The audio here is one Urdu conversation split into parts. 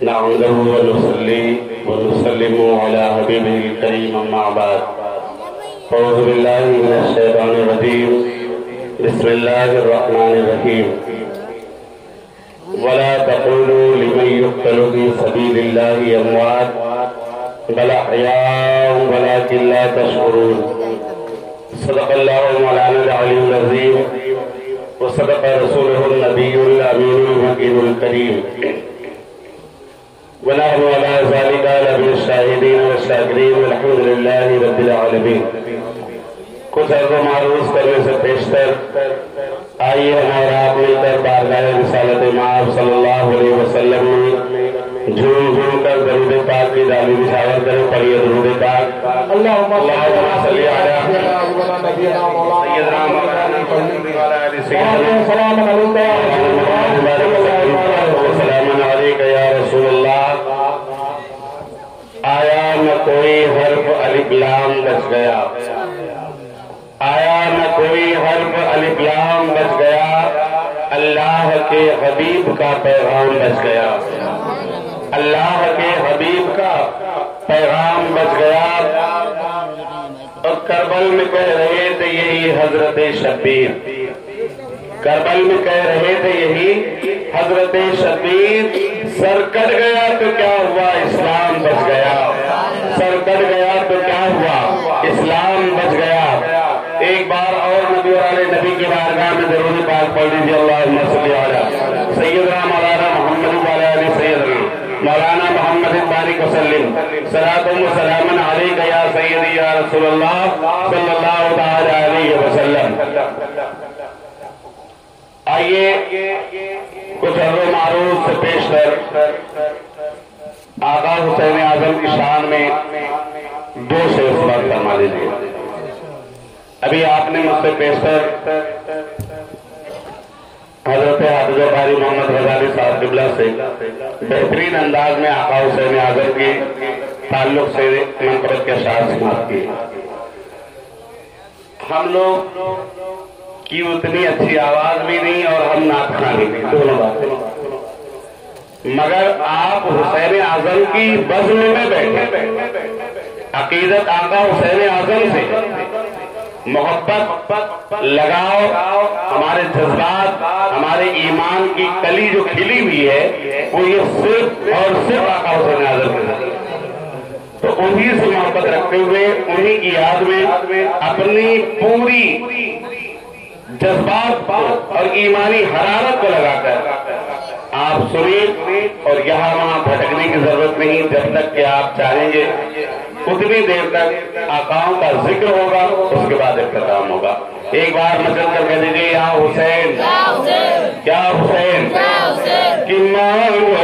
نحمده ونصلي ونسلم على حبيبه الكريم أما بعد أعوذ بالله من الشيطان الرجيم بسم الله الرحمن الرحيم ولا تقولوا لمن يقتل في سبيل الله أموات بل أحياء ولكن لا تشعرون صدق الله مولانا العلي العظيم وصدق رسوله النبي الأمين المكين الكريم ونحن على ذلك لمن الشاهدين والشاکرین والحمد لله رب العالمین. کچھ عرض و معروض کرنے سے پیشتر آئیے ہم اور آپ مل کر بارگاہ رسالت مآب صلی اللہ علیہ وسلم میں جھوم جھوم کر درود پاک کی ڈالی نچھاور کریں. پڑھیے درود پاک. اللہم صلی علی سیدنا مولانا محمد وعلی آل سیدنا سلام علیک یا رسول اللہ. آیا نہ کوئی حرف الف لام بچ گیا, آیا نہ کوئی حرف الف لام بچ گیا, اللہ کے حبیب کا پیغام بچ گیا, اللہ کے حبیب کا پیغام بچ گیا. اور کربل میں کہہ رہے تھے یہی حضرت شبیر, کربل میں کہہ رہے تھے یہی حضرت شبیر. سر کٹ گیا تو کیا ہوا, اسلام بچ گیا. سر کٹ گیا تو کیا ہوا, اسلام بچ گیا. ایک بار اور نبی والے نبی کی بارگاہ میں درود پاک پڑھ لیجیے. اللہم صلی علی سیدنا مولانا محمد وعلی آل سیدنا مولانا محمد بارک وسلم صلاۃ و سلام علیک یا سیدی یا رسول اللہ صلی اللہ تعالی علیہ وسلم. آئیے کچھ عرض و معروض سے پیشتر آقا حسین اعظم کی شان میں دو شعر سماعت فرما لیجیے. ابھی آپ نے مجھ سے پیشتر حضرت حافظ قاری محمد غزالی صاحب قبلہ سے بہترین انداز میں آقا حسین اعظم کے تعلق سے منقبت کے اشعار سماعت کی. ہم لوگ کی اتنی اچھی آواز بھی نہیں اور ہم نعت خوانی بھی, دونوں باتیں, مگر آپ حسین اعظم کی بزم میں بیٹھے, عقیدت آقا حسین اعظم سے محبت لگاؤ, ہمارے جذبات ہمارے ایمان کی کلی جو کھلی ہوئی ہے وہ یہ صرف اور صرف آقا حسین اعظم کے ساتھ. تو انہی سے محبت رکھتے ہوئے انہی کی یاد میں اپنی پوری جذبات اور ایمانی حرارت کو لگا کر آپ سنیں, اور یہاں وہاں بھٹکنے کی ضرورت نہیں. جب تک کہ آپ چاہیں گے اتنی دیر تک آقاؤں کا ذکر ہوگا, اس کے بعد اختتام ہوگا. ایک بار مچل کر کہہ دیجیے یا حسین, کیا حسین کہ مانگو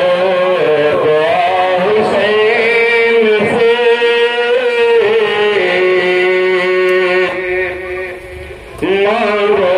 دعا حسین سے, مانگو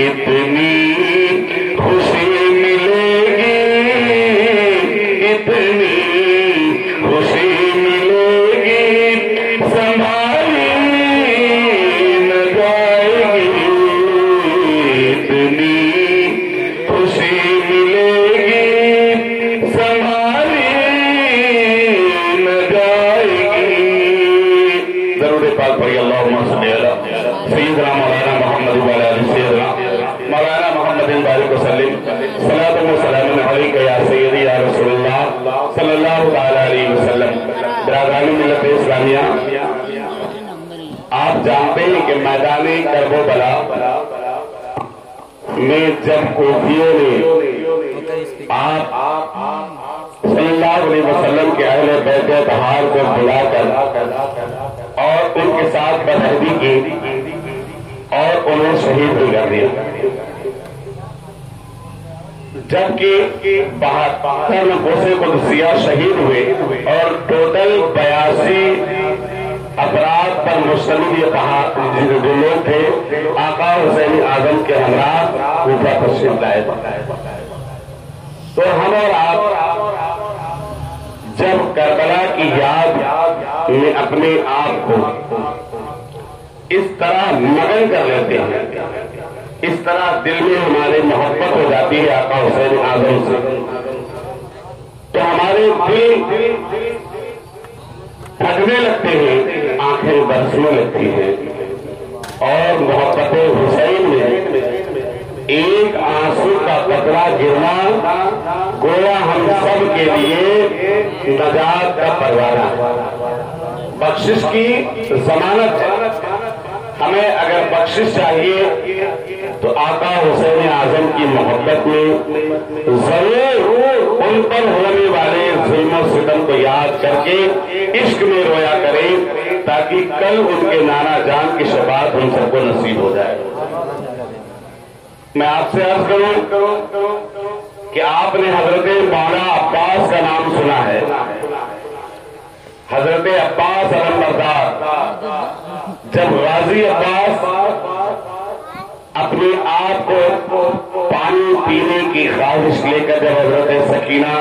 اتنی خوشی ملے گی، اتنی خوشی ملے گی سنبھالی نہ جائے گی، اتنی خوشی ملے گی سنبھالی نہ جائے گی۔ ضرور پاک پڑھی اللہم صلی علی سیدنا مولانا محمد وعلی آل سیدنا مولانا محمد بارک وسلم صلاۃ و سلام علیک یا سیدی یا رسول اللہ صلی اللہ تعالی علیہ وسلم۔ برادران ملت اسلامیہ، آپ جانتے ہیں کہ میدان کرب و بلا میں جب کوفیوں نے آپ صلی اللہ علیہ وسلم کے اہل بیت اطہار کو بلا کر اور ان کے ساتھ بدعہدی کی اور انہیں شہید بھی کر دیا، جبکہ 72 نفوس قدسیہ شہید ہوئے اور ٹوٹل 82 افراد پر مشتمل یہ جو لوگ تھے آقا حسین اعظم کے ہمراہ کوفہ تشریف لائے۔ تو ہم اور آپ جب کربلا کی یاد میں اپنے آپ کو اس طرح مگن کر لیتے ہیں، اس طرح دل میں ہمارے محبت ہو جاتی ہے آقا حسین اعظم سے، تو ہمارے دل تھکنے لگتے ہیں، آنکھیں برسنے لگتی ہیں، اور محبت حسین میں ایک آنسو کا قطرہ گرنا گویا ہم سب کے لیے نجات کا پروانہ، بخشش کی ضمانت ہے۔ ہمیں اگر بخشش چاہیے تو آقا حسین اعظم کی محبت میں ضرور ان پر ہونے والے ظلم و ستم کو یاد کر کے عشق میں رویا کریں، تاکہ کل ان کے نانا جان کی شفاعت ہم سب کو نصیب ہو جائے۔ میں آپ سے عرض کروں کہ آپ نے حضرت مولانا عباس کا نام سنا ہے۔ حضرت عباس علمبردار، جب غازی عباس اپنے آپ کو پانی پینے کی خواہش لے کر جب حضرت سکینہ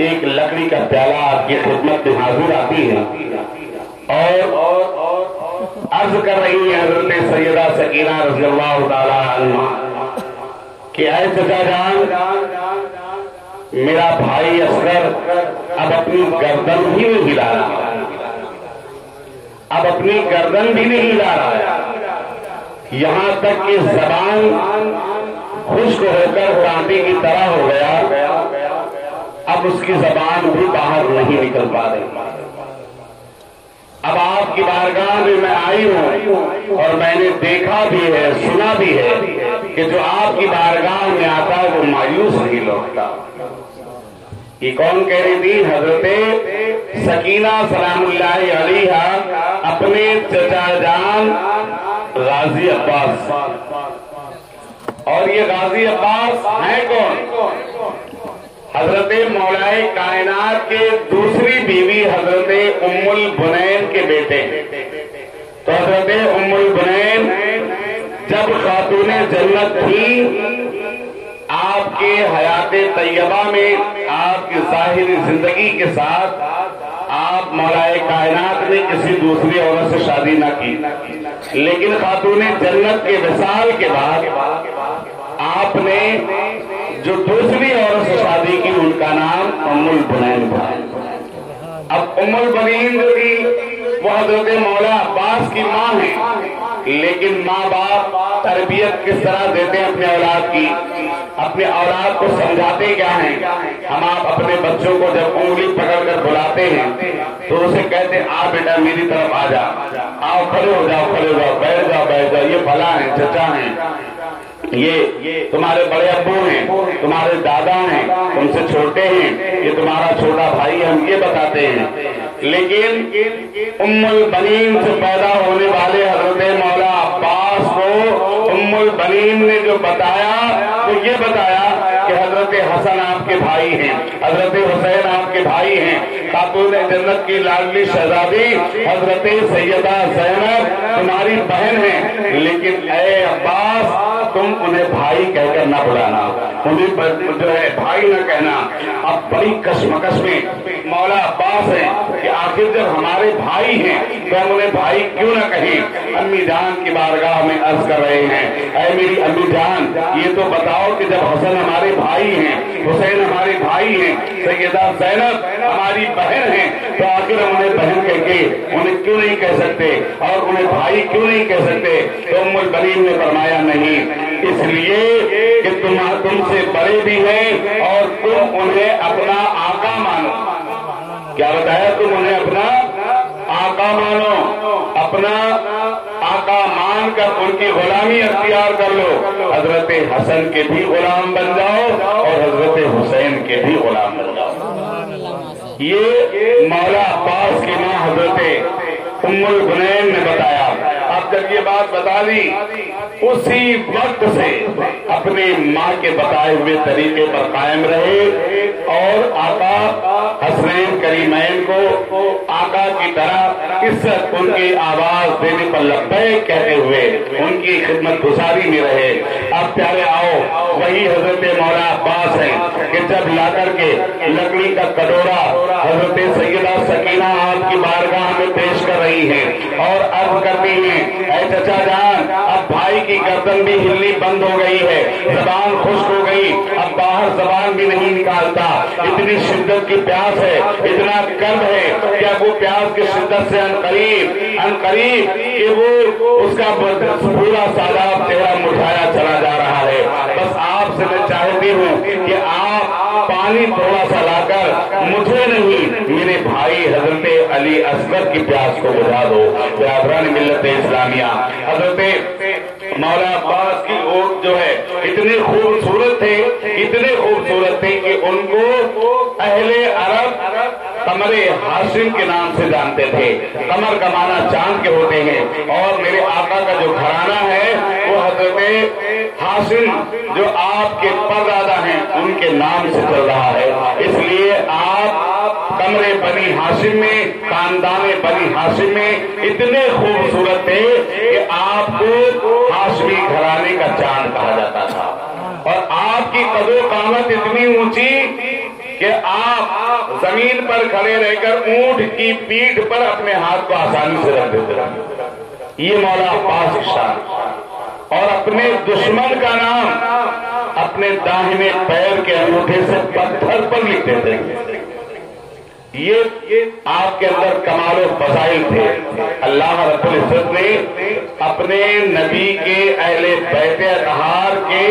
ایک لکڑی کا پیالہ آپ کی خدمت میں حاضر آتی ہے اور عرض کر رہی ہے حضرت سیدہ سکینہ رضی اللہ تعالی عنہ کہ اے چچا جان، میرا بھائی اصغر اب اپنی گردن بھی نہیں ہلا رہا، اب اپنی گردن بھی نہیں ہلا رہا ہے، یہاں تک کہ زبان خشک ہو کر کانٹے کی طرح ہو گیا، اب اس کی زبان بھی باہر نہیں نکل پا رہی۔ اب آپ کی بارگاہ میں میں آئی ہوں اور میں نے دیکھا بھی ہے، سنا بھی ہے کہ جو آپ کی بارگاہ میں آتا ہے وہ مایوس نہیں لوٹتا۔ یہ کون کہہ رہی تھی؟ حضرت سکینہ سلام اللہ علیہا اپنے چچا جان غازی عباس۔ اور یہ غازی عباس ہیں کون؟ حضرت مولا کائنات کے دوسری بیوی حضرت ام البنین کے بیٹے۔ تو حضرت ام البنین جب خاتون جنت تھی، آپ کے حیات طیبہ میں آپ کی ظاہری زندگی کے ساتھ آپ مولا کائنات نے کسی دوسری عورت سے شادی نہ کی، لیکن خاتون جنت کے وصال کے بعد آپ نے جو دوسری عورت سے شادی کی ان کا نام ام البنین تھا۔ اب ام البنین جو تھی وہ حضرت مولا عباس کی ماں ہے، لیکن ماں باپ تربیت کس طرح دیتے ہیں اپنے اولاد کی، اپنے اولاد کو سمجھاتے کیا ہیں؟ ہم آپ اپنے بچوں کو جب انگلی پکڑ کر بلاتے ہیں تو اسے کہتے ہیں آ بیٹا میری طرف آ جا، آؤ کھڑے ہو جاؤ، کھڑے ہو جاؤ، بیٹھ جاؤ بیٹھ جاؤ، یہ فلاں ہیں، چچا ہیں، یہ تمہارے بڑے ابو ہیں، تمہارے دادا ہیں، تم سے چھوٹے ہیں، یہ تمہارا چھوٹا بھائی ہے، ہم یہ بتاتے ہیں۔ لیکن ام البنین سے پیدا ہونے والے حضرت مولا عباس کو ام البنین نے جو بتایا وہ یہ بتایا کہ حضرت حسن آپ کے بھائی ہیں، حضرت حسین آپ کے بھائی ہیں، خاتون جنت کی لاڈلی شہزادی حضرت سیدہ زینب تمہاری بہن ہیں، لیکن اے عباس تم انہیں بھائی کہہ کر نہ بلانا، انہیں جو ہے بھائی نہ کہنا۔ اب بڑی کشمکش میں مولا عباس ہیں کہ آخر جب ہمارے بھائی ہیں تو ہم انہیں بھائی کیوں نہ کہیں۔ امی جان کی بارگاہ میں عرض کر رہے ہیں، اے میری امی جان یہ تو بتاؤ کہ جب حسن ہمارے بھائی ہیں، حسین ہمارے بھائی ہیں، سیدہ زینب ہماری بہن ہیں، تو آخر ہم انہیں بہن کہہ کے انہیں کیوں نہیں کہہ سکتے اور انہیں بھائی کیوں نہیں کہہ سکتے؟ تو ام البنین نے فرمایا نہیں، اس لیے کہ تم سے بڑے بھی ہیں اور تم انہیں اپنا آقا مانو۔ کیا بتایا؟ تم انہیں اپنا آقا مانو، اپنا آقا مان کر ان کی غلامی اختیار کر لو، حضرت حسن کے بھی غلام بن جاؤ اور حضرت حسین کے بھی غلام بن جاؤ۔ یہ مولا عباس کی ماں حضرت ام البنین نے بتایا۔ اب جب یہ بات بتا دی اسی وقت سے اپنی ماں کے بتائے ہوئے طریقے پر قائم رہے اور آقا حسنین کریمین کو آقا کی طرح عزت ان کی آواز دینے پر لبیک کہتے ہوئے ان کی خدمت گزاری میں رہے۔ اب پیارے آؤ وہی حضرت مولا عباس ہیں کہ جب لا کر کے لکڑی کا کٹورا حضرت سیدہ سکینہ آپ کی بارگاہ میں پیش کر رہی ہیں اور عرض کرتی ہیں، اے چچا جان اب بھائی کی گردن بھی ہلنی بند ہو گئی ہے، زبان خشک ہو گئی، اب باہر زبان بھی نہیں نکالتا، اتنی شدت کی پیاس ہے، اتنا کرب ہے کہ اب وہ پیاس کی شدت سے عنقریب کہ وہ اس کا پورا ساداب چہرہ مرجھایا چلا جا رہا ہے۔ بس آپ سے میں چاہتی ہوں کہ آپ پانی تھوڑا سا لا کر مجھے نہیں میرے بھائی حضرت علی اصغر کی پیاس کو بجھا دو۔ برادران ملت اسلامیہ، حضرت مولا عباس کی اوٹ جو ہے اتنے خوبصورت تھے کہ ان کو اہل عرب قمر ہاشم کے نام سے جانتے تھے۔ قمر کا معنی چاند کے ہوتے ہیں اور میرے آقا کا جو گھرانہ ہے وہ حضرت ہاشم جو آپ کے پردادا ہیں ان کے نام سے چل رہا ہے، اس لیے آپ قمر بنی ہاشم میں، خاندان بنی ہاشم میں اتنے خوبصورت تھے کہ آپ کو ہاشمی گھرانے کا چاند کہا جاتا تھا، اور آپ کی قد و قامت اتنی اونچی کہ آپ زمین پر کھڑے رہ کر اونٹ کی پیٹھ پر اپنے ہاتھ کو آسانی سے رکھ دیتے تھے۔ یہ مولا عباس کی شان، اور اپنے دشمن کا نام اپنے داہنے پیر کے انگوٹھے سے پتھر پر لکھتے تھے۔ یہ آپ کے اندر کمال و فضائل تھے۔ اللہ رب العزت نے اپنے نبی کے اہل بیت اطہار کے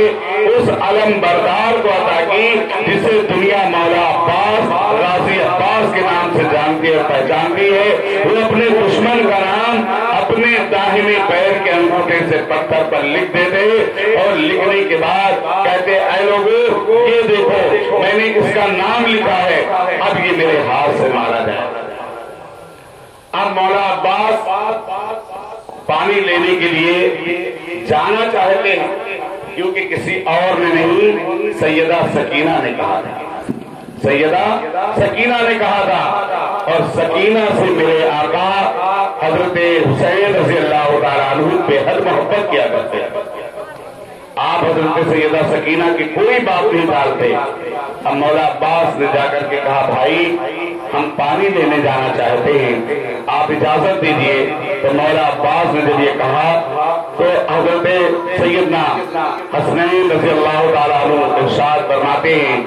اس علم بردار کو عطا کی جسے دنیا مولا عباس، غازی عباس کے نام سے جانتی اور پہچانتی ہے۔ وہ اپنے دشمن کا نام اپنے داہنے پیر کے انگوٹھے سے پتھر پر لکھ دیتے اور لکھنے کے بعد کہتے، اے لوگوں یہ دیکھو میں نے اس کا نام لکھا ہے، اب یہ میرے ہاتھ سے مارا جائے۔ اب مولا عباس پانی لینے کے لیے جانا چاہتے ہیں کیونکہ کسی اور نے نہیں، سیدہ سکینہ نے کہا تھا، سیدہ سکینہ نے کہا تھا، اور سکینہ سے میرے آقا حضرت حسین رضی اللہ تعالیٰ عنہ بے حد محبت کیا کرتے ہیں۔ آپ حضرت سیدہ سکینہ کی کوئی بات نہیں ڈالتے۔ اب مولا عباس نے جا کر کے کہا، بھائی ہم پانی لینے جانا چاہتے ہیں، آپ اجازت دیجئے۔ تو مولا عباس نے جب یہ کہا تو حضرت سیدنا حسنین رضی اللہ تعالیٰ عنہ ارشاد فرماتے ہیں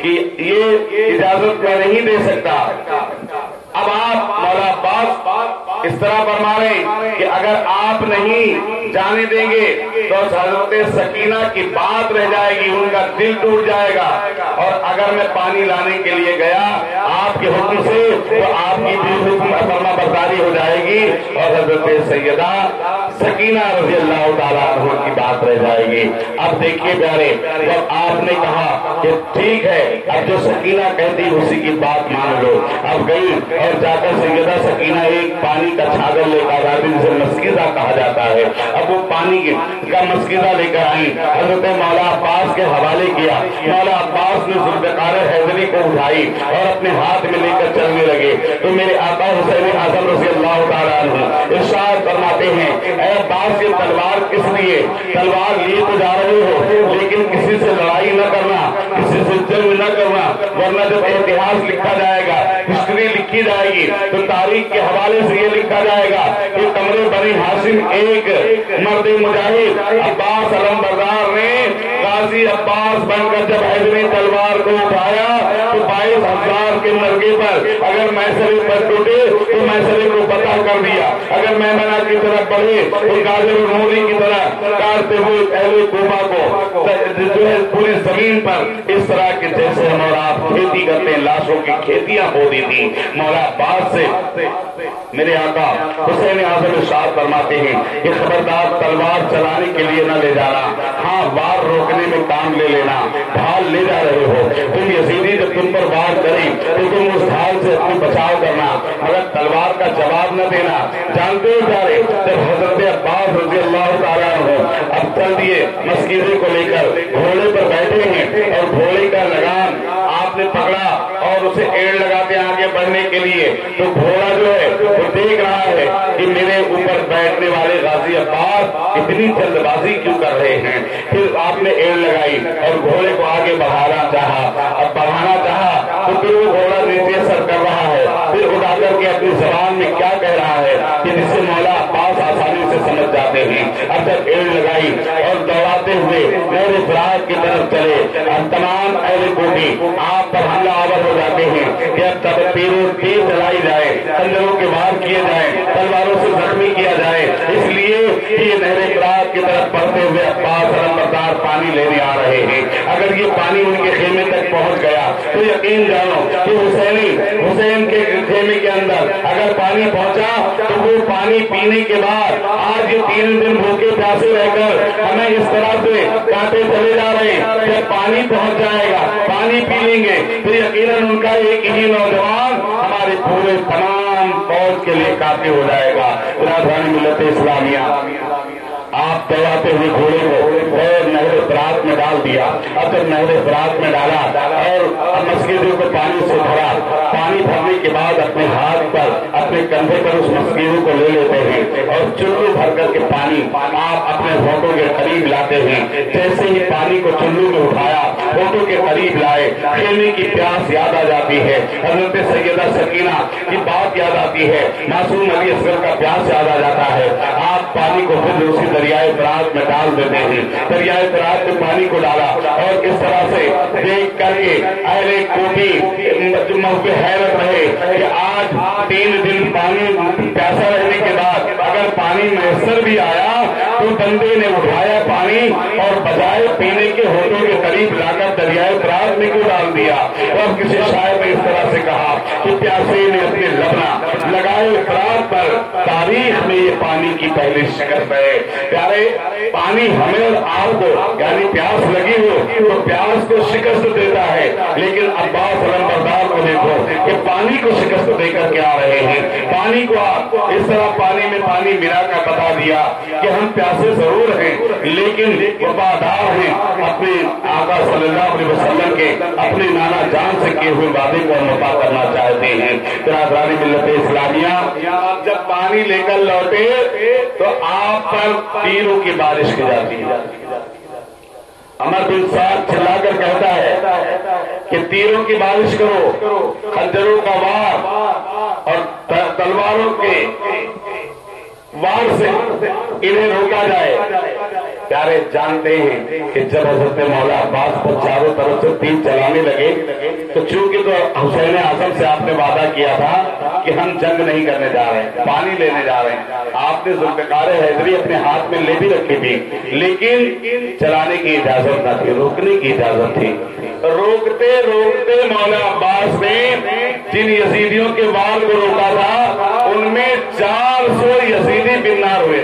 کہ یہ اجازت میں نہیں دے سکتا۔ اب آپ مولا عباس اس طرح فرما رہے ہیں کہ اگر آپ نہیں جانے دیں گے تو حضرت سکینہ کی بات رہ جائے گی، ان کا دل ٹوٹ جائے گا، اور اگر میں پانی لانے کے لیے گیا آپ کے حکم سے تو آپ کی بھی حکم فرما برداری ہو جائے گی، اور حضرت سیدہ سکینہ رضی اللہ تعالیٰ عنہ کی بات رہ جائے گی۔ اب دیکھیے پیارے، جب آپ نے کہا کہ ٹھیک ہے اب جو سکینہ کہتی اسی کی بات مان لو، اب گئی اور جا کر سیدہ سکینہ ایک پانی کا چھاگل لے کر آتی جسے مسکیزہ کہا جاتا ہے، اب وہ پانی کا مسکیزہ لے کر آئی، حضرت مولا عباس کے حوالے کیا، مولا عباس نے ذوالفقار حیدری کو اٹھائی اور اپنے ہاتھ میں لے کر چلنے لگے تو میرے آقا حسین اعظم رضی اللہ تعالیٰ عنہ ارشاد فرماتے ہیں، اے عباس یہ تلوار کس لیے؟ تلوار لیے تو جا رہے ہو لیکن کسی سے لڑائی نہ کرنا، کسی سے جنگ نہ کرنا، ورنہ جب اتہاس لکھا جائے گا، ہسٹری لکھی جائے گی تو تاریخ کے حوالے سے یہ لکھا جائے گا کہ قمر بنی ہاشم ایک مرد مجاہد عباس علمبردار نے غازی عباس بن کر جب حیدری تلوار کو اٹھایا تو 22,000 کے مرگے پر اگر میسرے پر ٹوٹے تو میسرے کو پتہ کر دیا، اگر میمنہ کی طرف بڑھے تو گاجر اور مولی کی طرح کاٹتے ہوئے اہل کوفہ کو جو ہے پوری زمین پر اس طرح کے جیسے ہم اور آپ کھیتی کرتے ہیں لاشوں کی کھیتیاں بو دی تھی۔ مولا عباس سے میرے آقا حسین اعظم ارشاد فرماتے ہیں کہ خبردار تلوار چلانے کے لیے نہ لے جانا، ہاں وار روکنے میں کام لے لینا، ڈھال لے جا رہے ہو تم یزیدی جب تم پر وار کریں تو تم اس ڈھال سے اپنی بچاؤ کرنا مگر تلوار کا جواب نہ دینا۔ جانتے ہو پیارے جب حضرت عباس رضی اللہ تعالیٰ عنہ اب چل دیے مسکیزے کو لے کر گھوڑے پر بیٹھے ہیں اور گھوڑے کا لگام آپ نے پکڑا اور اسے ایڑ لگاتے آگے بڑھنے کے لیے تو گھوڑا جو ہے وہ دیکھ رہا ہے کہ میرے اوپر بیٹھنے والے غازی عباس اتنی جلد بازی کیوں کر رہے ہیں، پھر آپ نے ایڑ لگائی اور گھوڑے کو آگے بڑھانا چاہا، اب بڑھانا چاہا تو پھر وہ گھوڑا نیچے سر کر رہا ہے، پھر اٹھا کر کے اپنی زبان میں کیا کہہ رہا ہے کہ جس سے مولا عباس آسانی سے سمجھ جاتے ہیں۔ اب جب ایڑ لگائی اور دوڑاتے ہوئے میرے فراق کی طرف چلے اور تمام اہل کوفی آپ پر حملہ آور ہو جاتے ہیں کہ اب تب تیر چلائی جائے، خنجروں کے وار کیے جائیں، تلواروں سے زخمی کیا جائے، اس لیے یہ نہر فراق کی طرف بڑھتے ہوئے عباس علمبردار پانی لینے آ رہے ہیں۔ اگر یہ پانی ان کے خیمے تک پہنچ گیا تو یقین جانو کہ حسین کے خیمے کے اندر اگر پانی پہنچا تو وہ پانی پینے کے بعد آج یہ 3 دن بھوکے پیاسے رہ کر ہمیں اس طرح سے کاٹے چلے جا رہے ہیں، جب پانی پہنچ جائے گا پانی پی لیں گے تو یقیناً ان کا ایک ہی نوجوان ہمارے پورے تمام فوج کے لیے کافی ہو جائے گا۔ راجدھانی ملت اسلامیہ آپ دوڑاتے ہوئے گھوڑے کو اور نہر فرات میں ڈال دیا۔ اب جب نہر فرات میں ڈالا اور مسکیزے کو پانی سے بھرا، پانی بھرنے کے بعد اپنے ہاتھ پر اپنے کندھے پر اس مسکیزے کو لے لیتے ہیں اور چلو بھر کر کے پانی آپ اپنے ہونٹوں کے قریب لاتے ہیں۔ جیسے ہی پانی کو چلو میں اٹھایا ہونٹوں کے قریب لائے، خیمے کی پیاس یاد آ جاتی ہے، حضرت سیدہ سکینہ کی بات یاد آتی ہے، معصوم علی اصغر کا پیاس یاد آ جاتا ہے۔ آپ پانی کو پھر اسی دریائے فرات میں ڈال دیتے ہیں، دریائے فرات میں پانی کو ڈالا اور اس طرح سے دیکھ کر کے اہل کوفی حیرت رہے کہ آج 3 دن پانی پیاسا رہنے کے بعد اگر پانی میسر بھی آیا تو بندے نے اٹھایا پانی اور بجائے پینے کے ہونٹوں کے قریب لا کر دریائے فرات میں کیوں ڈال دیا۔ اور کسی شاعر نے اس طرح سے کہا کہ پیاسے نے اپنے لبنا لگائے فرات پر، تاریخ میں یہ پانی کی پہلی شکست ہے۔ پیارے پانی ہمیں اور آپ کو یعنی پیاس لگی ہو تو پیاس کو شکست دیتا ہے، لیکن عباس علمبردار کو دیکھو کہ پانی کو شکست دے کر کے آ رہے ہیں۔ پانی کو آپ اس طرح پانی میں پانی ملا کر بتا دیا کہ ہم پیاسے ضرور ہیں لیکن وفادار ہیں، اپنے آقا صلی اللہ علیہ وسلم کے اپنے نانا جان سے کیے ہوئے وعدے کو ہم وفا کرنا چاہتے ہیں۔ برادران ملت اسلامیہ جب پانی لے کر لوٹے تو آپ پر تیروں کی بارش کی جاتی ہے۔ عمر بن سعد چلا کر کہتا ہے کہ تیروں کی بارش کرو، خنجروں کا وار اور تلواروں کے وار سے انہیں روکا جائے۔ پیارے جانتے ہیں کہ جب حضرت مولا عباس کو چاروں طرف سے تیر چلانے لگے تو چونکہ تو حسین اعظم سے آپ نے وعدہ کیا تھا کہ ہم جنگ نہیں کرنے جا رہے ہیں، پانی لینے جا رہے ہیں، آپ نے ذوالفقار حیدری اپنے ہاتھ میں لے بھی رکھی تھی لیکن چلانے کی اجازت نہ تھی، روکنے کی اجازت تھی۔ روکتے روکتے مولا عباس نے جن یزیدیوں کے وار کو روکا تھا ان میں 400 یزیدی بنار ہوئے،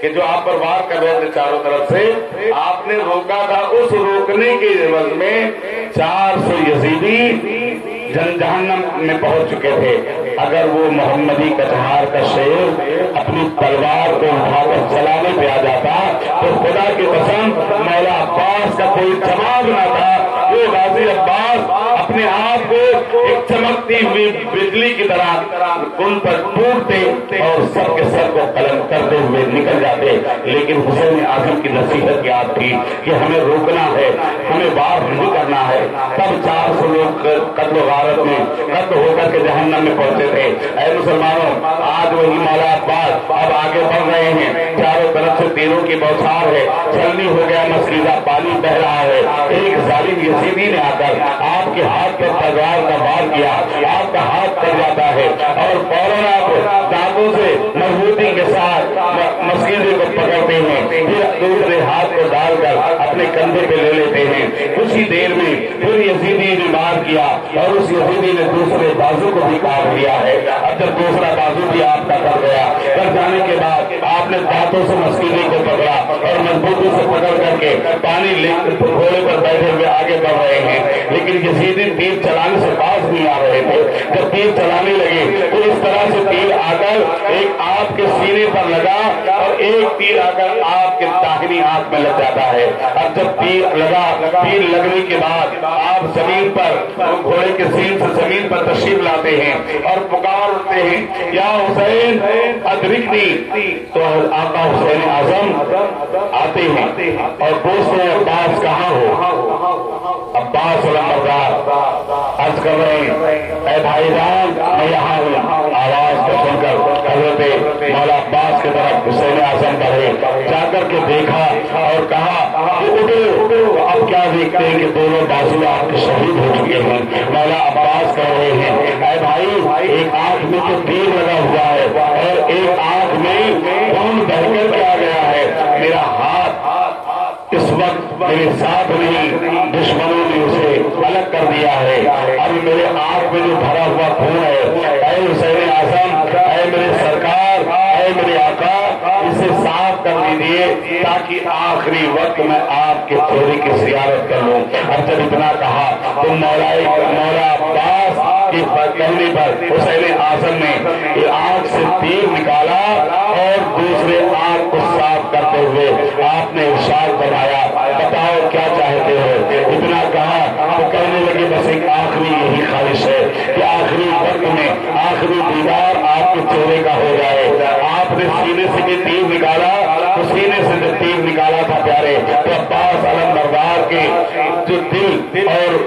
کہ جو آپ پر وار کر رہے تھے چاروں طرف سے، آپ نے روکا تھا، اس روکنے کے عوض میں 400 یزیدی جہنم میں پہنچ چکے تھے۔ اگر وہ محمدی کٹہار کا شیر اپنی تلوار کو اٹھا کر چلانے پہ آ جاتا تو خدا کی قسم مولا عباس کا کوئی جواب نہ تھا۔ وہ غازی عباس اپنے آپ کو ایک چمکتی ہوئی بجلی کی طرح ان پر ٹوٹتے اور سب کے سر کو قلم کرتے ہوئے نکل جاتے، لیکن حسین اعظم کی نصیحت یاد تھی کہ ہمیں روکنا ہے، ہمیں وار نہیں کرنا ہے۔ تب 400 لوگ قتل و غارت میں قتل ہو کر کے جہنم میں پہنچے تھے۔ اے مسلمانوں، آج وہی مولا عباس اب آگے بڑھ رہے ہیں، چاروں طرف سے تیروں کی بوچھار ہے، چھلنی ہو گیا مسجدہ، پانی بہ رہا ہے۔ ایک ظالم یزیدی نے آ کر آپ کے ہاتھ پر تلوار کا وار کیا، آپ کا ہاتھ کٹ جاتا ہے اور فوراً آپ دانتوں سے مضبوطی کے ساتھ مسجدے کو پکڑتے ہیں، پھر دوسرے ہاتھ کو ڈال کر اپنے کندھے پہ لے لیتے ہیں۔ کچھ ہی دیر میں پھر یزیدی نے وار کیا اور اس یزیدی نے دوسرے بازو کو بھی کاٹ دیا ہے۔ اب جب دوسرا بازو بھی آپ کا کٹ گیا، کٹ جانے کے بعد آپ نے دانتوں سے مسجدے کو پکڑا اور مضبوطی سے پکڑ کر کے پانی لے گھوڑے پر بیٹھے ہوئے آگے بڑھ رہے ہیں، لیکن یزیدی تیر چلانے سے باز نہیں آ رہے تھے۔ جب تیر چلانے لگے تو اس طرح سے تیر آ کر ایک آپ کے سینے پر لگا اور ایک تیر آ کر آپ کے داہنی آنکھ میں لگ جاتا ہے۔ اب جب تیر لگا، تیر لگنے کے بعد آپ زمین پر گھوڑے کے سین سے زمین پر تشریف لاتے ہیں اور پکار اٹھتے ہیں، یا حسین ادرکنی، تو آقا حسین اعظم آتے ہیں اور پوچھتے ہیں عباس کہاں ہو؟ عباس علمبردار عرض کر رہے ہیں اے بھائی جان میں یہاں ہوں۔ آواز کو سن کر حضرت مولا عباس کی طرف حسین اعظم بڑھے، جا کر کے دیکھا اور کہا کہ اٹھو۔ اب کیا دیکھتے ہیں کہ دونوں بازو آپ کے شہید ہو چکے ہیں۔ مولا عباس کہہ رہے ہیں اے بھائی ایک آنکھ میں تو تیر لگا ہوا ہے اور ایک آنکھ میں خون بہہ کر کے آ گیا ہے۔ میرا ہاتھ اس وقت میرے ساتھ نہیں، دشمنوں نے اسے الگ کر دیا ہے۔ اب میرے آنکھ میں جو بھرا ہوا خون ہے، اے حسین اعظم، اے میرے سرکار، اے میرے آقا، اسے صاف کر دیجیے تاکہ آخری وقت میں آپ کے چہرے کی زیارت کر لوں۔ اب جب اتنا کہا تو مولا عباس کے کہنے پر حسین اعظم نے آنکھ سے تیر نکالا اور دوسرے آنکھ کو صاف کرتے ہوئے آپ نے ارشاد فرمایا بتاؤ کیا چاہتے ہو؟ اتنا کہا تو کہنے لگے بس ایک آخری یہی خواہش ہے کہ آخری وقت میں آخری دیدار آپ کے چہرے کا ہو جائے۔ آپ نے سینے سے بھی تیر نکالا تو سینے سے جو تیر نکالا تھا پیارے تو عباس علمبردار کے جو دل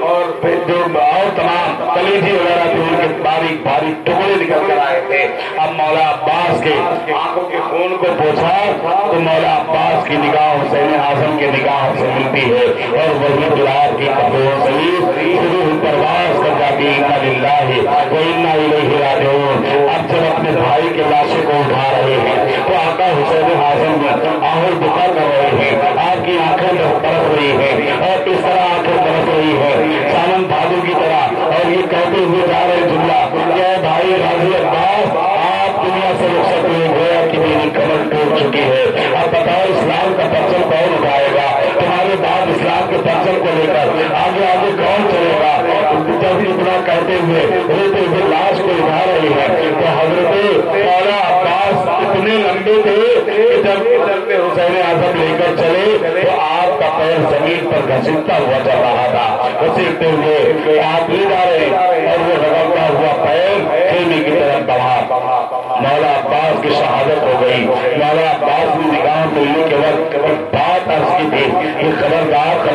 اور تمام کلیجی وغیرہ جو ان کے باریک باریک ٹکڑے نکل کر آئے تھے۔ اب مولا عباس کے آنکھوں کے خون کو پوچھا تو مولا عباس کی نگاہ حسین اعظم کے نگاہ سے ملتی ہے اور وہی بلال کی قبروں سے شروع پرواز کر جاتی ہے انا للہ و انا الیہ راجعون۔ اب جب اپنے بھائی کے لاشوں کو اٹھا رہے ہیں تو آقا حسین اعظم آہر بکا کر رہے ہیں، آپ کی آنکھیں برس رہی ہیں اور اس طرح آنکھیں برس رہی ہے سامن بہادر کی طرح، اور یہ کہتے ہوئے جا رہے جملہ کہ بھائی غازی عباس آپ دنیا سے رخصت ہوئے، گویا کہ میری کمر ٹوٹ چکی ہے۔ اب بتاؤ اسلام کا پرچم کون اٹھائے گا؟ تمہارے بعد اسلام کے پرچم کو لے کر آگے آگے کون چلے گا؟ جب اتنا کہتے ہوئے روتے ہوئے لاش کو اٹھا رہے ہیں تو حضرت مولا عباس اتنے لمبے تھے کہ جب حسین اعظم لے کر چلے تو آپ کا پیر زمین پر گھسیٹتا ہوا چل رہا تھا، گھسیٹتے ہوئے آپ لے جا رہے اور وہ رگڑتا ہوا پیر خیمے کی طرف بڑھا۔ مولا عباس کی شہادت ہو گئی۔ مولا عباس نے نگاہ ملنے کے وقت بات عرض کی تھی کہ خبردار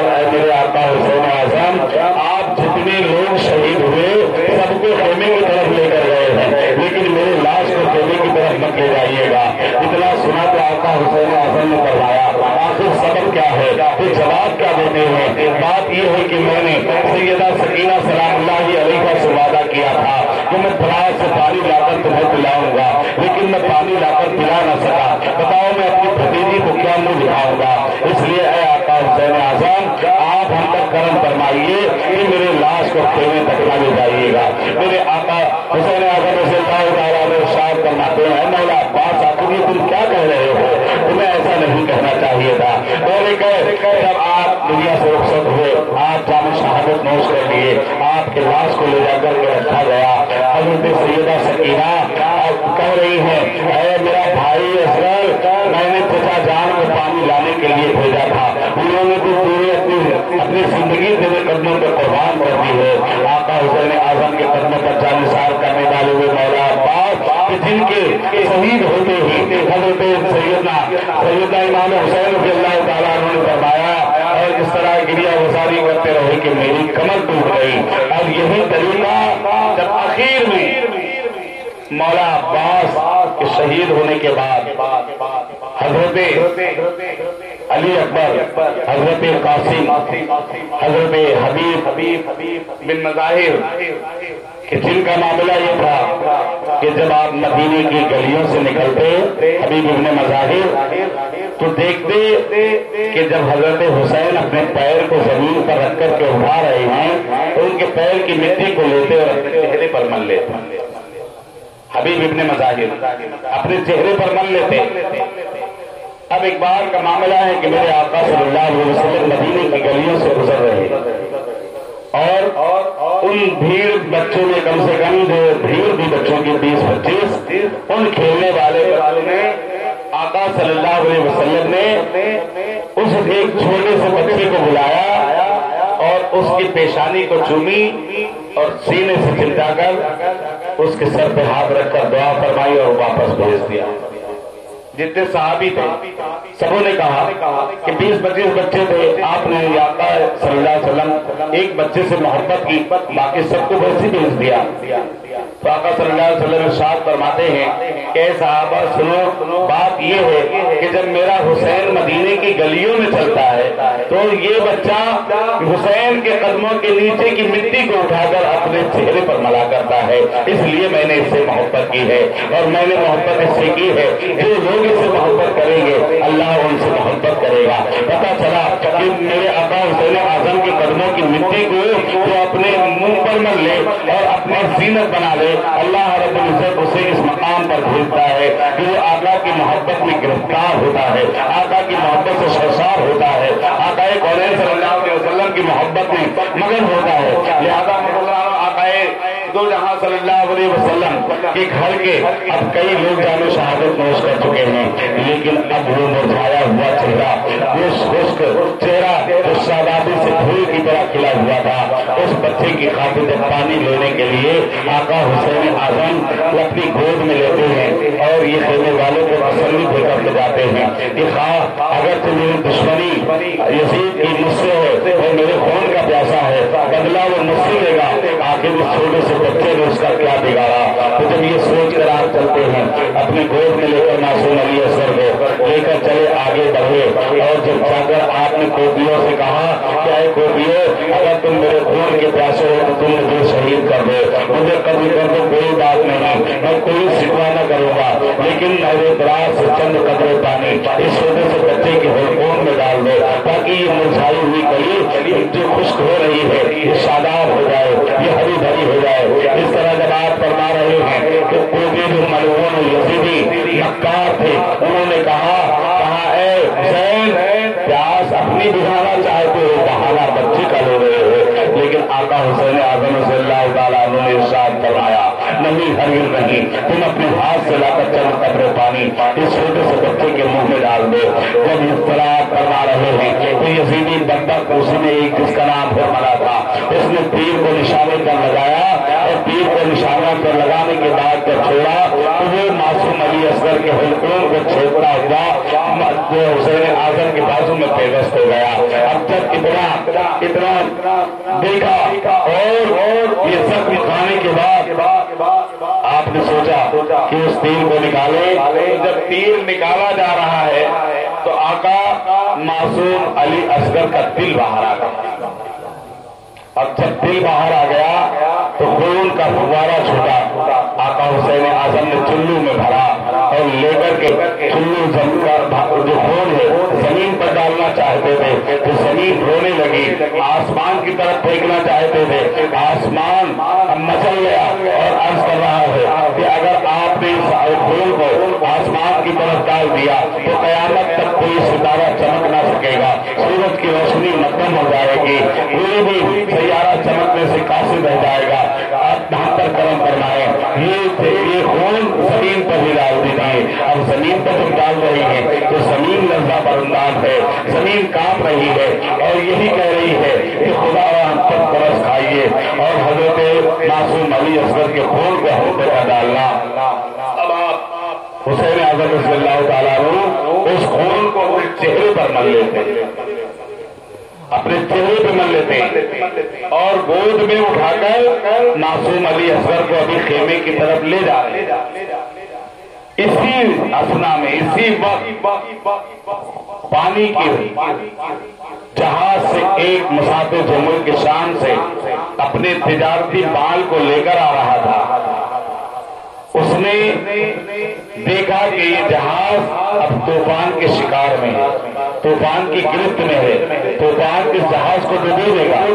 اے میرے آقا حسین اعظم، آپ جتنے لوگ شہید ہوئے سب کو خیمے کی طرف لے کر گئے ہیں، لیکن میرے لاش کو خیمے کی طرف مت لے جائیے گا۔ اتنا سنا تو آقا حسین اعظم نے کروایا، آخر سبب کیا ہے؟ تو جواب کیا دیتے ہیں؟ بات یہ ہے کہ میں نے سیدہ سکینہ سلام اللہ علیہ کا وعدہ کیا تھا کہ میں فراز سے پانی لا کر تمہیں پلاؤں گا، لیکن میں پانی لا کر پلا نہ سکا۔ بتاؤ میں اپنی بھتیجی کو کیا منہ دکھاؤں گا؟ اس لیے اے آقا حسین اعظم آپ ہم پر کرم فرمائیں۔ فرمائیے کہ میرے لاش کو خیمے تک نہ لے جائیے گا۔ میرے آقا حسین اعظم رضی اللہ تعالیٰ عنہ ارشاد فرماتے ہیں مولا عباس آخر یہ تم کیا کہہ رہے ہو، تمہیں ایسا نہیں کہنا چاہیے تھا۔ جب آپ دنیا سے رخصت ہوئے آپ جام شہادت نوش کر لیے، آپ کے لاش کو لے جا کر کے رکھا گیا۔ حضرت سیدہ سکینہ کہہ رہی ہیں اے میرا بھائی اصغر، میں نے چچا جان کو پانی لانے کے لیے بھیجا تھا، انہوں نے تو پورے اپنی زندگی میرے قدموں پہ قربان کر دی ہے۔ آقا حسین اعظم کے قدموں پر جان نثار کرنے والے ہوئے مولا عباس جن کے شہید ہوتے ہی حضرت سیدنا امام حسین رضی اللہ تعالیٰ عنہ نے فرمایا اور اس طرح گریا گزاری کرتے رہے کہ میری کمر ٹوٹ گئی۔ اور یہی طریقہ جب آخر میں مولا عباس کے شہید ہونے کے بعد حضرت علی اکبر، حضرت قاسم، حضرت حبیب بن مظاہر کہ جن کا معاملہ یہ تھا کہ جب آپ مدینے کی گلیوں سے نکلتے حبیب بن مظاہر تو دیکھتے کہ جب حضرت حسین اپنے پیر کو زمین پر رکھ کر کے اٹھا رہے ہیں تو ان کے پیر کی مٹی کو لیتے اور اپنے چہرے پر مل لیتے۔ حبیب ابن مظاہر اپنے چہرے پر مل لیتے۔ اب ایک بار کا معاملہ ہے کہ میرے آقا صلی اللہ علیہ وسلم مدینے کی گلیوں سے گزر رہے اور ان بھیڑ بچوں میں کم سے کم جو بھیڑ بھی بچوں کی 20-25 ان کھیلنے والے بچوں نے آقا صلی اللہ علیہ وسلم نے اس ایک چھوٹے سے بچے کو بلایا اور اس کی پیشانی کو چومی اور سینے سے چمٹا کر اس کے سر پہ ہاتھ رکھ کر دعا فرمائی اور واپس بھیج دیا۔ جتنے صحابی تھے سبوں نے کہا کہ 20-25 بچے تھے، آپ نے آقا صلی اللہ علیہ وسلم ایک بچے سے محبت کی، باقی سب کو ویسے بھیج دیا۔ تو آقا صلی اللہ علیہ وسلم ارشاد فرماتے ہیں کہ صحابہ سنو، بات یہ ہے کہ جب میرا حسین مدینے کی گلیوں میں چلتا ہے تو یہ بچہ حسین کے قدموں کے نیچے کی مٹی کو اٹھا کر اپنے چہرے پر ملا کرتا ہے، اس لیے میں نے اس سے محبت کی ہے اور میں نے محبت اس سے کی ہے۔ جو لوگ اس سے محبت کریں گے اللہ ان سے محبت کرے گا۔ پتا چلا کہ میرے آقا حسین اعظم کے قدموں کی مٹی کو جو اپنے منہ پر مل لے اور اپنے زینت بنا لے، اللہ رب العزت اسے اس مقام پر بھیجتا ہے کہ وہ آقا کی محبت میں گرفتار ہوتا ہے، آقا کی محبت سے سرشار ہوتا ہے، آقا کونین صلی اللہ علیہ وسلم کی محبت میں مگن ہوتا ہے۔ لہذا آقا دو جہاں صلی اللہ علیہ وسلم کے گھر کے اب کئی لوگ جان و شہادت نوش کر چکے ہیں، لیکن اب وہ مرجھایا ہوا چہرہ، وہ خشک چہرہ جو شادابی سے پھول کی طرح کھلا ہوا تھا، اس بچے کی خاطر پانی لینے کے لیے آقا حسین اعظم اپنی گود میں لیتے ہیں اور یہ خیمے والوں کو تسلی دے کر کے جاتے ہیں کہ خواہ اگر تو میری دشمنی یزید کی مجھ سے ہے اور میرے خون کا پیاسا ہے، بدلہ وہ مجھ سے لے گا، آخر اس چھوٹے سے بچے نے اس کا کیا بگاڑا۔ تو جب یہ سوچ کر آپ چلتے ہیں اپنی گود میں لے کر معصوم علی اصغر کو لے کر چلے آگے بڑھے، اور جب جا کر آپ نے کوپیوں سے کہا کہ اے کوپیوں اگر تم میرے خون کے پیاسے ہو تو تم مجھے شہید کر دو، مجھے قتل کر دو، کوئی بات نہیں، میں کوئی شکوہ نہ کروں گا، لیکن میرے دراز سے چند قطرے پانی اس چھوٹے سے بچے کے حلقوم میں ڈال دو تاکہ یہ مرجھائی ہوئی کلی جو خشک ہو رہی ہے یہ شاداب ہو جائے، یہ ہری بھری ہو جائے۔ اس طرح جب آپ فرما رہے ہیں کہ کوئی جو ملعون یزیدی مکار تھے انہوں نے کہا اے حسین پیاس اپنی بجھانا چاہتے ہو، بہانا بچے کا لے رہے ہو، لیکن آقا حسین اعظم صلی اللہ تعالیٰ عنہ نے ارشاد فرمایا نہیں، ہرگز نہیں، تم اپنے ہاتھ سے لا کر چند قطرے پانی اس چھوٹے سے بچے کے منہ میں ڈال دو۔ جب اطلاع فرما رہے ہیں تو یزیدی بندہ کو اس نے ایک جس کا نام فرمایا تھا، اس نے تیر کو نشانے پر لگایا اور تیر کو نشانہ پر لگانے کے بعد جب چھوڑا تو وہ معصوم علی اصغر کے حلقوم کو چھوڑتا ہوا جو حسین اعظم کے بازو میں پیوست ہو گیا۔ اب جب اتنا دیکھا اور یہ زخم کھانے کے بعد آپ نے سوچا کہ اس تیر کو نکالے، جب تیر نکالا جا رہا ہے تو آقا معصوم علی اصغر کا دل باہر آ گیا۔ اب جب دل باہر آ گیا تو خون کا فوارہ چھوٹا، آقا حسین اعظم نے چلو میں بھرا اور لے کر کے چلو جو خون ہے زمین پر ڈالنا چاہتے تھے تو زمین ہونے لگی، آسمان کی طرف پھینکنا چاہتے تھے، آسمان مچل گیا اور عرض کر رہا ہے کہ اگر آپ نے اس پھول کو آسمان کی طرف ڈال دیا تو قیامت تک کوئی ستارہ چمک نہ سکے گا، سورج کی روشنی مدھم ہو جائے گی، کوئی بھی سیارہ چمکنے سے قاصر رہ جائے گا۔ آپ ہم پر کرم فرمائے، یہ خون زمین پر ہی ڈال دیجیے۔ اب زمین پر جب ڈال رہی ہے تو زمین لرزہ بردار ہے، زمین کانپ رہی ہے اور یہی کہہ رہی ہے کہ خدا ہم پر ترس کھائیے، اور حضرت معصوم علی اصغر کے خون کو ہم پر ڈالنا۔ اب آپ حسین اعظم رضی اللہ تعالیٰ عنہ اس خون کو اپنے چہرے پر مل لیتے، اپنے چہرے پہ مل لیتے اور گود میں اٹھا کر معصوم علی اصغر کو ابھی خیمے کی طرف لے جا رہے۔ اسی اثنا میں اسی وقت پانی کی جہاز سے ایک مسافر جو ملک شام سے اپنے تجارتی مال کو لے کر آ رہا تھا، اس نے دیکھا کہ یہ جہاز اب طوفان کے شکار میں ہے، طوفان کی گرفت میں ہے، طوفان اس جہاز کو ڈبو دے گا۔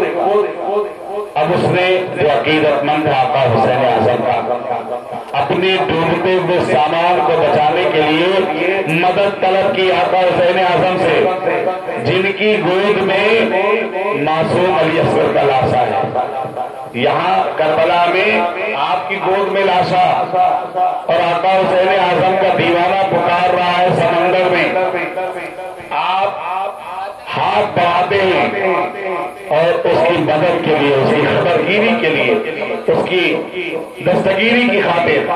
اب اس نے جو عقیدت مند آقا حسین اعظم کا اپنے ڈوبتے ہوئے سامان کو بچانے کے لیے مدد طلب کی آقا حسین اعظم سے، جن کی گود میں معصوم علی اصغر کا لاشا ہے۔ یہاں کربلا میں آپ کی گود میں لاشا اور آقا حسین اعظم کا دیوانہ پکار رہا ہے سمندر میں، آپ ہاتھ بڑھاتے ہیں اور اس کی مدد کے لیے، اس کی خبرگیری کے لیے، اس کی دستگیری کی خاطر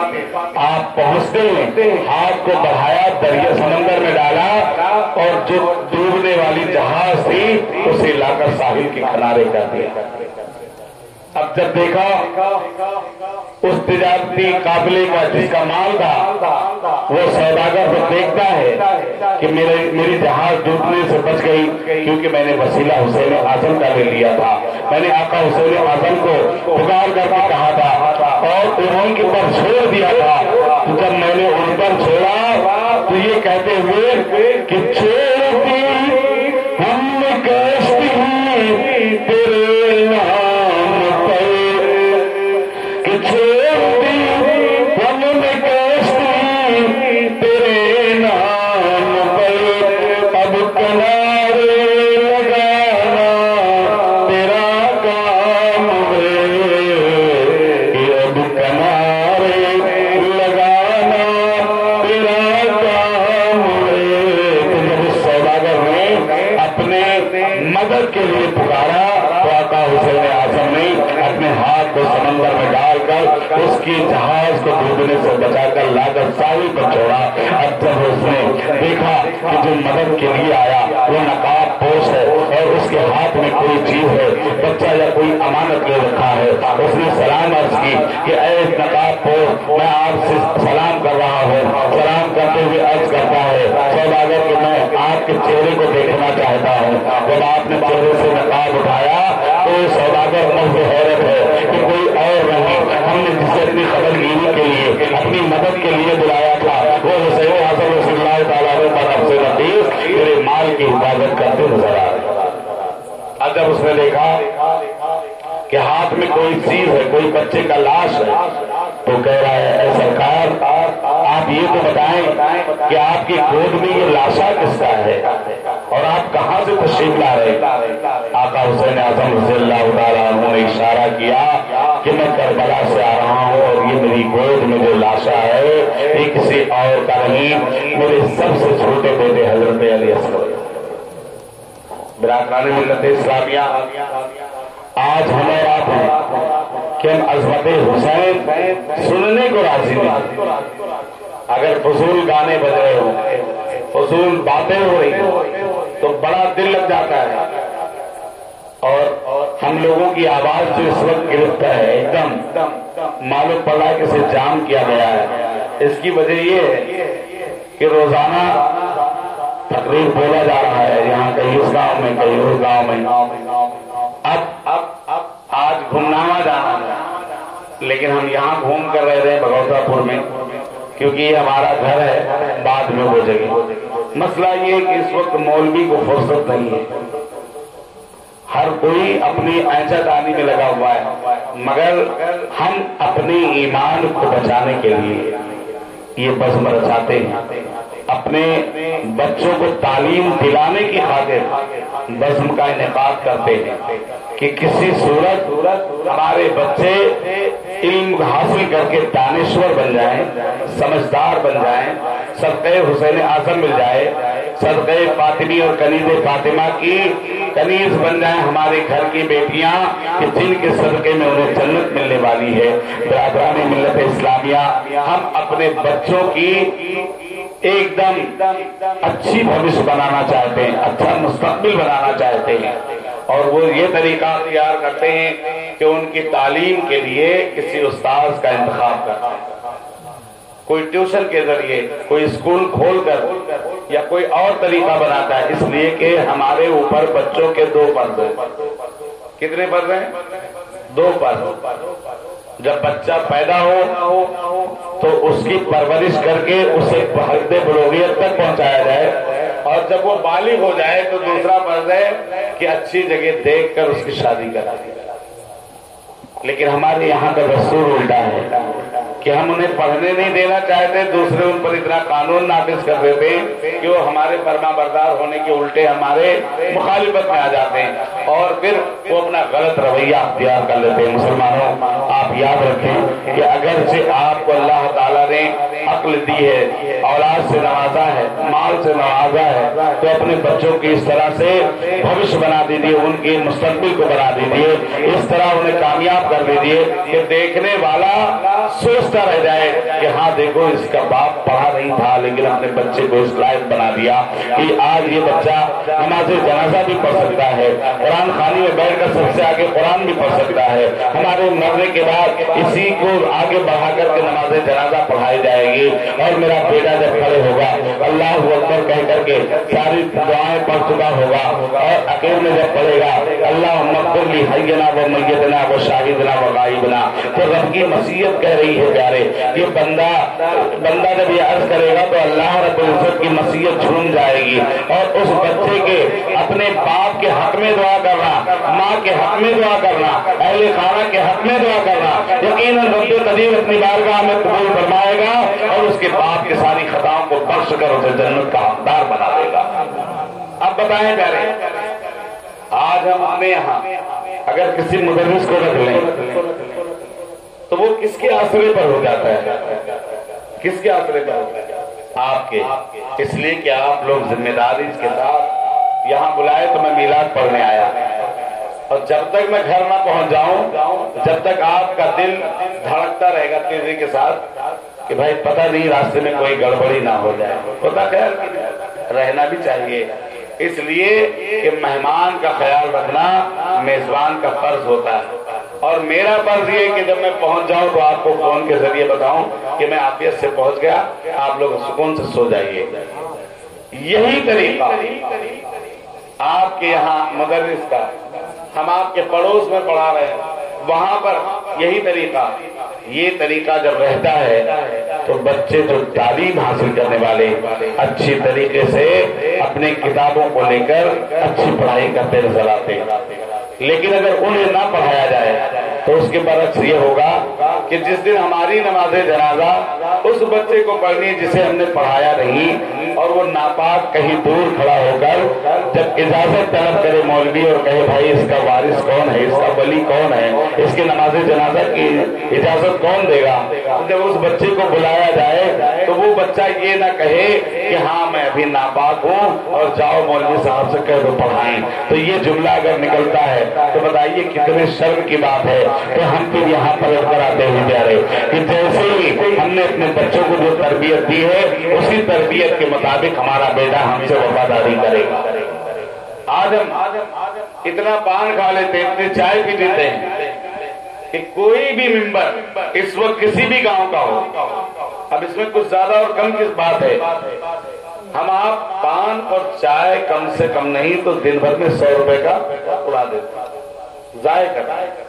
آپ پہنچتے ہیں، ہاتھ کو بڑھایا، دریا سمندر میں ڈالا اور جو ڈوبنے والی جہاز تھی اسے لا کر ساحل کے کنارے کر دیا۔ اب جب دیکھا اس تجارتی قافلے کا جس کا مال تھا، وہ سوداگر کو دیکھتا ہے کہ میری جہاز ڈوبنے سے بچ گئی کیونکہ میں نے وسیلہ حسین اعظم کا لے لیا تھا، میں نے آقا حسین اعظم کو پکار کر کے کہا تھا اور انہوں کے پر چھوڑ دیا تھا۔ جب میں نے ان پر چھوڑا تو یہ کہتے ہوئے کہ چھوڑتی ہم نے کشتی تیرے نام پر، کہ چھوڑتی ہم نے کشتی تیرے نام پر، اب کنارے لگانا تیرا کام ہے، اب کنارے لگانا تیرا کام ہے۔ تو جب اس سوداگر نے اپنے مدد کے لیے پکارا تو آقا حسین اعظم نے اپنے ہاتھ کو سمندر میں ڈال کر اس کی جہاز کو ڈوبنے سے بچا کر لا کر ساحل پر چھوڑا۔ اب جب اس نے دیکھا کہ جو مدد کے لیے آیا وہ نقاب پوش ہے اور اس کے ہاتھ میں کوئی چیز ہے، بچہ یا کوئی امانت لے رکھا ہے، اس نے سلام عرض کی کہ اے نقاب پوش، میں آپ سے سلام کر رہا ہوں۔ سلام کرتے ہوئے عرض کرتا ہے سوداگر کہ میں آپ کے چہرے کو دیکھنا چاہتا ہوں۔ جب آپ نے چہرے سے نقاب اٹھایا تو سوداگر محض حیرت ہے کہ کوئی اور نہیں، ہم نے جسے اپنی خبرگیری کے لیے، اپنی مدد کے لیے بلایا تھا وہ حسین اعظم رضی اللہ تعالیٰ عنہ کا نفس نفیس میرے مال کی حفاظت کرتے نظر آ رہے۔ اب جب اس نے دیکھا کہ ہاتھ میں کوئی چیز ہے، کوئی بچے کا لاش ہے، تو کہہ رہا ہے اے سرکار آپ یہ تو بتائیں کہ آپ کی گود میں یہ لاشا کس کا ہے اور آپ کہاں سے تشریف لا رہے؟ آقا حسین اعظم رضی اللہ تعالیٰ عنہ نے اشارہ کیا کہ میں کربلا سے آ رہا ہوں اور یہ میری گود میں جو لاشا ہے یہ کسی اور کا نہیں، میرے سب سے چھوٹے بیٹے حضرت علی اصغر۔ برادران ملت اسلامیہ، آج ہمیں آپ ہیں کہ ہم عظمت حسین سننے کو راضی نہیں۔ اگر فضول گانے بج رہے ہوں، فضول باتیں ہو رہی ہوں تو بڑا دل لگ جاتا ہے، اور ہم لوگوں کی آواز جو اس وقت گرفتا ہے ایک دم معلوم پڑا کہ اسے جام کیا گیا ہے۔ اس کی وجہ یہ ہے کہ روزانہ تقریر بولا جا رہا ہے، یہاں کہیں اس گاؤں میں کہیں اس گاؤں میں، اب آج گھمناما جانا ہے، لیکن ہم یہاں گھوم کر رہ رہے ہیں بھگوتا پور میں کیونکہ یہ ہمارا گھر ہے، بعد میں ہو جائے گی۔ مسئلہ یہ ہے کہ اس وقت مولوی کو فرصت نہیں ہے، ہر کوئی اپنی اینچا دانی میں لگا ہوا ہے، مگر ہم اپنے ایمان کو بچانے کے لیے یہ بزم رچاتے ہیں، اپنے بچوں کو تعلیم دلانے کی خاطر بزم کا انعقاد کرتے ہیں کہ کسی صورت ہمارے بچے علم حاصل کر کے دانشور بن جائیں، سمجھدار بن جائیں، صدقہ حسین اعظم مل جائے، صدقہ فاطمی اور کنیز فاطمہ کی کنیز بن جائیں ہمارے گھر کی بیٹیاں کہ جن کے صدقے میں انہیں جنت ملنے والی ہے۔ برادران ملت اسلامیہ، ہم اپنے بچوں کی ایک دم اچھی بھوش بنانا چاہتے ہیں، اچھا مستقبل بنانا چاہتے ہیں، اور وہ یہ طریقہ اختیار کرتے ہیں کہ ان کی تعلیم کے لیے کسی استاذ کا انتخاب کرتے ہیں، کوئی ٹیوشن کے ذریعے، کوئی اسکول کھول کر یا کوئی اور طریقہ بناتا ہے، اس لیے کہ ہمارے اوپر بچوں کے دو فرض ہیں۔ کتنے فرض ہیں؟ دو فرض۔ جب بچہ پیدا ہو تو اس کی پرورش کر کے اسے حد بلوغیت تک پہنچایا جائے، اور جب وہ بالغ ہو جائے تو دوسرا فرض ہے کہ اچھی جگہ دیکھ کر اس کی شادی کرا دی جائے۔ لیکن ہمارے یہاں کا دستور الٹا ہے کہ ہم انہیں پڑھنے نہیں دینا چاہتے، دوسرے ان پر اتنا قانون نافذ کر دیتے ہیں کہ وہ ہمارے فرما بردار ہونے کے الٹے ہمارے مخالفت میں آ جاتے ہیں، اور پھر وہ اپنا غلط رویہ اختیار کر لیتے ہیں۔ مسلمانوں، آپ یاد رکھیں کہ اگرچہ آپ کو اللہ تعالیٰ نے عقل دی ہے، اولاد سے نوازا ہے، مال سے نوازا ہے، تو اپنے بچوں کی اس طرح سے بھوش بنا دیجیے، ان کے مستقبل کو بنا دیجیے، اس طرح انہیں کامیاب کر دیجیے کہ دیکھنے والا سوچتا رہ جائے کہ ہاں دیکھو اس کا باپ پڑھا نہیں تھا لیکن اپنے بچے کو اس لائق بنا دیا کہ آج یہ بچہ نماز جنازہ بھی پڑھ سکتا ہے، قرآن خوانی میں بیٹھ کر سب سے آگے قرآن بھی پڑھ سکتا ہے، ہمارے مرنے کے بعد اسی کو آگے بڑھا کر کے نماز جنازہ پڑھائی جائے گی، اور میرا بیٹا جب کھڑے ہوگا اللہ اکبر کہہ کر کے ساری دعائیں پڑھ چکا ہوگا، اور اخیر میں جب پڑھے گا اللہم اغفر لی حینا و میتنا و شاہدنا و غائبنا، تو رب کی مسیحت کہہ رہی ہے پیارے، یہ بندہ جب یہ عرض کرے گا تو اللہ رب العزت کی مسیحت جھوم جائے گی، اور اس بچے کے اپنے باپ کے حق میں دعا کرنا، ماں کے حق میں دعا کرنا، اہل خانہ کے حق میں دعا کرنا، یقیناً رب قدیر اپنی بارگاہ میں قبول فرمائے گا، اور اس کے باپ کی ساری خطاؤں کو بخش کر اسے جنت کا حقدار بنا دے گا۔ اب بتائیں پیارے، آج ہم اپنے یہاں اگر کسی مدرس کو رکھ لیں تو وہ کس کے آسرے پر ہو جاتا ہے؟ کس کے آسرے پر ہوتا ہے؟ آپ کے، اس لیے کہ آپ لوگ ذمہ داری کے ساتھ یہاں بلائے تو میں میلاد پڑھنے آیا، اور جب تک میں گھر نہ پہنچ جاؤں، جب تک آپ کا دل دھڑکتا رہے گا تیزی کے ساتھ کہ بھائی پتہ نہیں راستے میں کوئی گڑبڑی نہ ہو جائے، پتہ خیر رہنا بھی چاہیے، اس لیے کہ مہمان کا خیال رکھنا میزبان کا فرض ہوتا ہے، اور میرا فرض یہ کہ جب میں پہنچ جاؤں تو آپ کو فون کے ذریعے بتاؤں کہ میں عافیت سے پہنچ گیا، آپ لوگ سکون سے سو جائیے۔ یہی طریقہ آپ کے یہاں مدرس کا، ہم آپ کے پڑوس میں پڑھا رہے ہیں، وہاں پر یہی طریقہ، یہ طریقہ جب رہتا ہے تو بچے جو تعلیم حاصل کرنے والے اچھی طریقے سے اپنے کتابوں کو لے کر اچھی پڑھائی کرتے نظر آتے ہیں، لیکن اگر انہیں نہ پڑھایا جائے تو اس کے برعکس یہ ہوگا کہ جس دن ہماری نماز جنازہ اس بچے کو پڑھنی جسے ہم نے پڑھایا نہیں، اور وہ ناپاک کہیں دور کھڑا ہو کر جب اجازت طلب کرے مولوی اور کہے بھائی اس کا وارث کون ہے، اس کا ولی کون ہے، اس کے نماز جنازہ کی اجازت کون دے گا، جب اس بچے کو بلایا جائے تو وہ بچہ یہ نہ کہے کہ ہاں میں ابھی ناپاک ہوں اور جاؤ مولوی صاحب سے کہہ دو پڑھائیں، تو یہ جملہ اگر نکلتا ہے تو بتائیے کتنے شرم کی بات ہے کہ ہم پھر یہاں پر کر آتے ہوئے جا رہے کہ جیسے ہی ہم نے اپنے بچوں کو جو تربیت دی ہے اسی تربیت کے مطابق ہمارا بیٹا ہم سے وفاداری کرے گا۔ آج ہم اتنا پان کھا لیتے ہیں، اتنی چائے پی لیتے ہیں کہ کوئی بھی ممبر اس وقت کسی بھی گاؤں کا ہو، اب اس میں کچھ زیادہ اور کم کس بات ہے، ہم آپ پان اور چائے کم سے کم نہیں تو دن بھر میں 100 روپے کا اڑا دیتے، ضائع کرتے،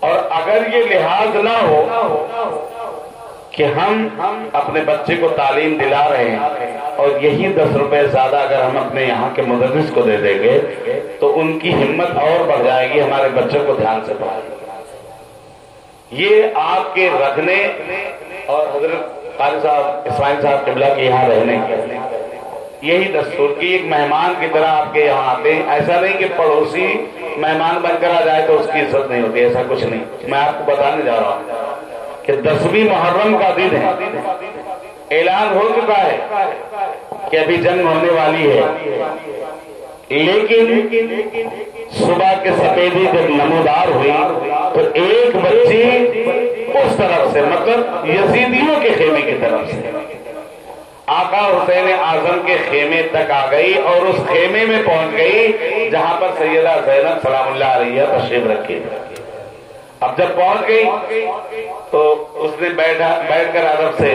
اور اگر یہ لحاظ نہ ہو کہ ہم اپنے بچے کو تعلیم دلا رہے ہیں اور یہی 10 روپے زیادہ اگر ہم اپنے یہاں کے مدرس کو دے دیں گے تو ان کی ہمت اور بڑھ جائے گی ہمارے بچوں کو دھیان سے پڑھائیں. یہ آپ کے رکھنے اور حضرت قاری صاحب اسماعیل صاحب قبلہ کے یہاں رہنے کے یہی دستور کی ایک مہمان کی طرح آپ کے یہاں آتے ہیں. ایسا نہیں کہ پڑوسی مہمان بن کر آ جائے تو اس کی عزت نہیں ہوتی, ایسا کچھ نہیں. میں آپ کو بتانے جا رہا ہوں کہ 10ویں محرم کا دن ہے, اعلان ہو چکا ہے کہ ابھی جنگ ہونے والی ہے, لیکن صبح کے سفیدی جب نمودار ہوئی تو ایک بچی اس طرف سے, مطلب یزیدیوں کے خیمے کی طرف سے آقا حسین اعظم کے خیمے تک آ گئی اور اس خیمے میں پہنچ گئی جہاں پر سیدہ زینب سلام اللہ علیہ تشریف رکھی. اب جب پہنچ گئی تو اس نے بیٹھ کر ادب سے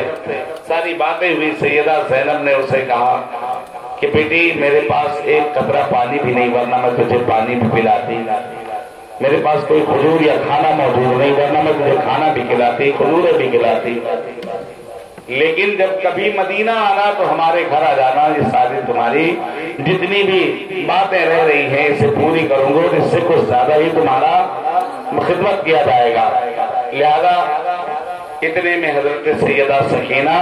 ساری باتیں ہوئی. سیدہ زینب نے اسے کہا کہ بیٹی میرے پاس ایک قطرہ پانی بھی نہیں, ورنہ میں تجھے پانی بھی پلاتی. میرے پاس کوئی کھجور یا کھانا موجود نہیں, ورنہ میں تجھے کھانا بھی کھلاتی, کھجوریں بھی کھلاتی. لیکن جب کبھی مدینہ آنا تو ہمارے گھر آ جانا, یہ ساری تمہاری جتنی بھی باتیں رہ رہی ہیں اسے پوری کروں گا, اس سے کچھ زیادہ ہی تمہارا خدمت کیا جائے گا. لہذا اتنے میں حضرت سیدہ سکینہ